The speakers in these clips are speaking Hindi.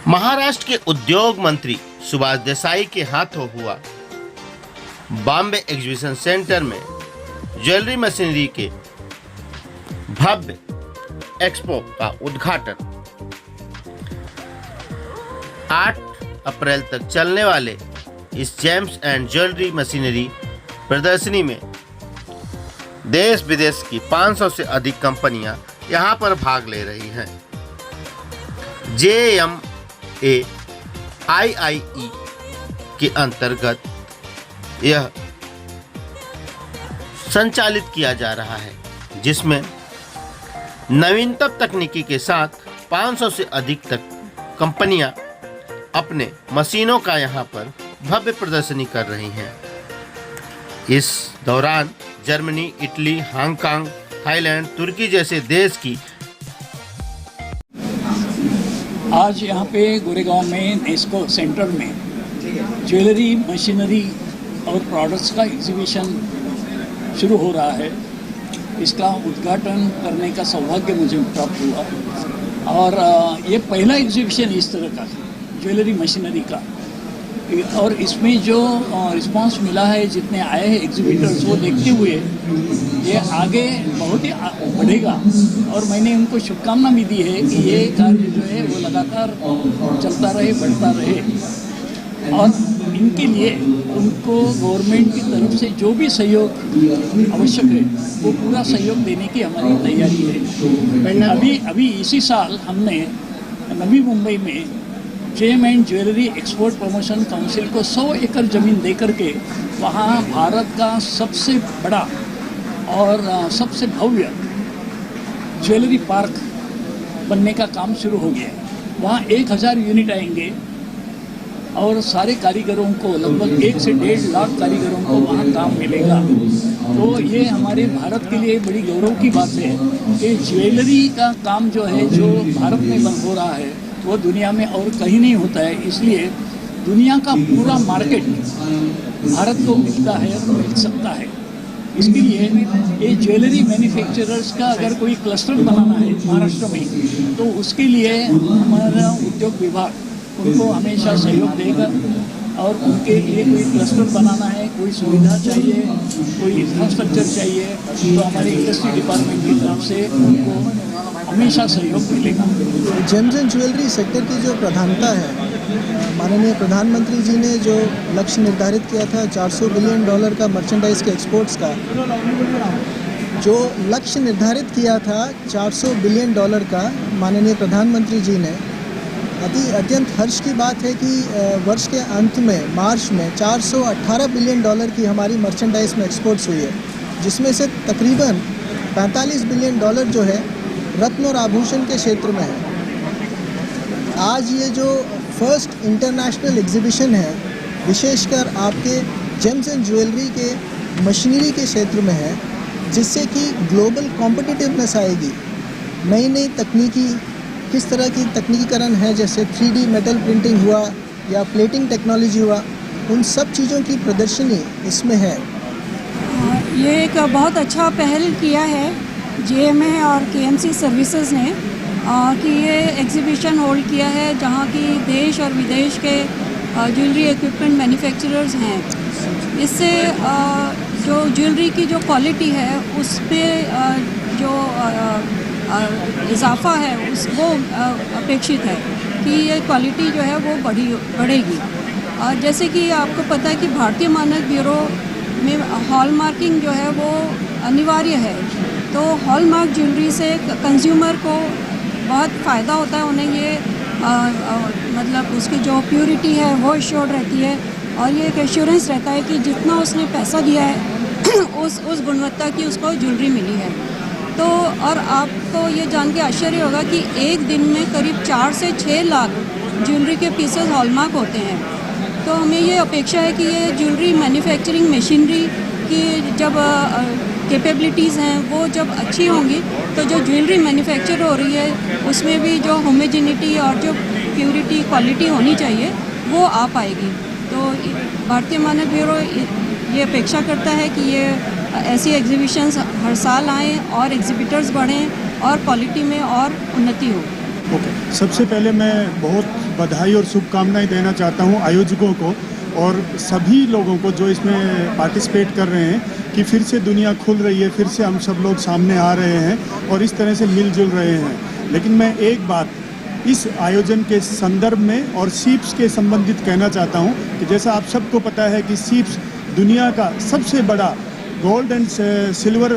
महाराष्ट्र के उद्योग मंत्री सुभाष देसाई के हाथों हुआ बॉम्बे एग्जीबिशन सेंटर में ज्वेलरी मशीनरी के भव्य एक्सपो का उद्घाटन। 8 अप्रैल तक चलने वाले इस जेम्स एंड ज्वेलरी मशीनरी प्रदर्शनी में देश विदेश की 500 से अधिक कंपनियां यहां पर भाग ले रही हैं। JMA IIE के अंतर्गत यह संचालित किया जा रहा है, जिसमें नवीनतम तकनीकी के साथ 500 से अधिक तक कंपनियां अपने मशीनों का यहां पर भव्य प्रदर्शनी कर रही हैं। इस दौरान जर्मनी, इटली, हांगकांग, थाईलैंड, तुर्की जैसे देश की आज यहाँ पे गोरेगांव में नेस्को सेंटर में ज्वेलरी मशीनरी और प्रोडक्ट्स का एग्जीबिशन शुरू हो रहा है। इसका उद्घाटन करने का सौभाग्य मुझे प्राप्त हुआ और ये पहला एग्जीबिशन इस तरह का ज्वेलरी मशीनरी का, और इसमें जो रिस्पांस मिला है, जितने आए हैं एग्जीबिटर्स, वो देखते हुए ये आगे बहुत ही बढ़ेगा। और मैंने उनको शुभकामना भी दी है कि ये कार्य जो है वो लगातार चलता रहे, बढ़ता रहे। और इनके लिए उनको गवर्नमेंट की तरफ से जो भी सहयोग आवश्यक है वो पूरा सहयोग देने की हमारी तैयारी है। अभी इसी साल हमने नवी मुंबई में gem and jewellery export promotion council को 100 एकड़ ज़मीन दे करके वहाँ भारत का सबसे बड़ा और सबसे भव्य ज्वेलरी पार्क बनने का काम शुरू हो गया है। वहाँ 1000 यूनिट आएंगे और सारे कारीगरों को, लगभग 1 से 1.5 लाख कारीगरों को वहाँ काम मिलेगा। तो ये हमारे भारत के लिए बड़ी गौरव की बात है कि ज्वेलरी का काम जो है, जो भारत में बन हो रहा है, वो दुनिया में और कहीं नहीं होता है। इसलिए दुनिया का पूरा मार्केट भारत को मिलता है और मिल सकता है। इसके लिए ये ज्वेलरी मैन्युफैक्चरर्स का अगर कोई क्लस्टर बनाना है महाराष्ट्र में, तो उसके लिए हमारा उद्योग विभाग उनको हमेशा सहयोग देगा। और उनके लिए कोई क्लस्टर बनाना है, कोई सुविधा चाहिए, कोई इंफ्रास्ट्रक्चर चाहिए, तो हमारे इंडस्ट्री डिपार्टमेंट की तरफ से उनको हमेशा सहयोग मिलेगा। जेम्स एंड ज्वेलरी सेक्टर की जो प्रधानता है, माननीय प्रधानमंत्री जी ने जो लक्ष्य निर्धारित किया था $400 बिलियन का मर्चेंडाइज के एक्सपोर्ट्स का, जो लक्ष्य निर्धारित किया था $400 बिलियन का माननीय प्रधानमंत्री जी ने, अत्यंत हर्ष की बात है कि वर्ष के अंत में मार्च में $418 बिलियन की हमारी मर्चेंडाइज में एक्सपोर्ट्स हुई है, जिसमें से तकरीबन $45 बिलियन जो है रत्न और आभूषण के क्षेत्र में है। आज ये जो फर्स्ट इंटरनेशनल एग्जीबिशन है, विशेषकर आपके जेम्स एंड ज्वेलरी के मशीनरी के क्षेत्र में है, जिससे कि ग्लोबल कॉम्पिटिटिवनेस आएगी। नई नई तकनीकी, किस तरह की तकनीकीकरण है, जैसे 3D मेटल प्रिंटिंग हुआ या प्लेटिंग टेक्नोलॉजी हुआ, उन सब चीज़ों की प्रदर्शनी इसमें है। ये एक बहुत अच्छा पहल किया है JMA और KMC सर्विसेज ने कि ये एग्जीबिशन होल्ड किया है, जहाँ की देश और विदेश के ज्वेलरी इक्विपमेंट मैन्युफैक्चरर्स हैं। इससे जो ज्वेलरी की जो क्वालिटी है उस पर जो इजाफा है वो अपेक्षित है कि ये क्वालिटी जो है वो बढ़ेगी। जैसे कि आपको पता है कि भारतीय मानक ब्यूरो में हॉलमार्किंग जो है वो अनिवार्य है। तो हॉलमार्क ज्वेलरी से कंज्यूमर को बहुत फ़ायदा होता है। उन्हें ये मतलब उसकी जो प्योरिटी है वो एश्योर्ड रहती है, और ये एक एश्योरेंस रहता है कि जितना उसने पैसा दिया है उस गुणवत्ता की उसको ज्वेलरी मिली है। तो और आपको ये जान के आश्चर्य होगा कि एक दिन में करीब 4 से 6 लाख ज्वेलरी के पीसेस हॉलमार्क होते हैं। तो हमें ये अपेक्षा है कि ये ज्वेलरी मैन्युफैक्चरिंग मशीनरी की जब कैपेबिलिटीज़ हैं वो जब अच्छी होंगी, तो जो ज्वेलरी मैन्युफैक्चर हो रही है उसमें भी जो होमोजेनिटी और जो प्योरिटी क्वालिटी होनी चाहिए वो आ पाएगी। तो भारतीय मानक ब्यूरो ये अपेक्षा करता है कि ये ऐसी एग्जीबिशंस हर साल आएँ और एग्जिबिटर्स बढ़ें और क्वालिटी में और उन्नति हो। ओके, सबसे पहले मैं बहुत बधाई और शुभकामनाएं देना चाहता हूं आयोजकों को और सभी लोगों को जो इसमें पार्टिसिपेट कर रहे हैं कि फिर से दुनिया खुल रही है, फिर से हम सब लोग सामने आ रहे हैं और इस तरह से मिलजुल रहे हैं। लेकिन मैं एक बात इस आयोजन के संदर्भ में और सीप्स के संबंधित कहना चाहता हूं कि जैसा आप सबको पता है कि सीप्स दुनिया का सबसे बड़ा गोल्ड एंड सिल्वर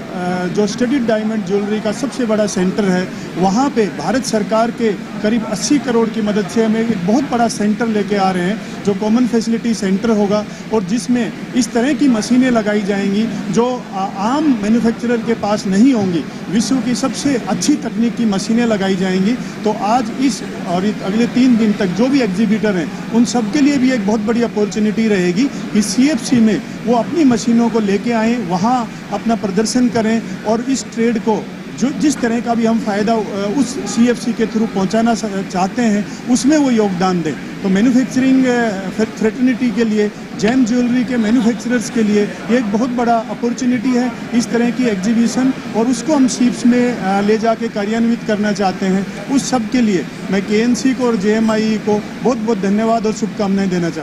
जो स्टडीड डायमंड ज्वेलरी का सबसे बड़ा सेंटर है, वहाँ पे भारत सरकार के करीब 80 करोड़ की मदद से हमें एक बहुत बड़ा सेंटर लेके आ रहे हैं जो कॉमन फैसिलिटी सेंटर होगा और जिसमें इस तरह की मशीनें लगाई जाएंगी जो आम मैन्युफैक्चरर के पास नहीं होंगी। विश्व की सबसे अच्छी तकनीक की मशीनें लगाई जाएंगी। तो आज इस और अगले 3 दिन तक जो भी एग्जीबिटर हैं उन सब के लिए भी एक बहुत बड़ी अपॉर्चुनिटी रहेगी कि CFC में वो अपनी मशीनों को लेके आएँ, वहाँ अपना प्रदर्शन करें और इस ट्रेड को जो जिस तरह का भी हम फ़ायदा उस CFC के थ्रू पहुंचाना चाहते हैं उसमें वो योगदान दें। तो मैन्युफैक्चरिंग फ्रेटर्निटी के लिए, जेम ज्वेलरी के मैन्युफैक्चरर्स के लिए ये एक बहुत बड़ा अपॉर्चुनिटी है इस तरह की एग्जीबिशन, और उसको हम सीप्स में ले जाके कार्यान्वित करना चाहते हैं। उस सब के लिए मैं KNC को और JMI को बहुत बहुत धन्यवाद और शुभकामनाएं देना चाहता हूँ।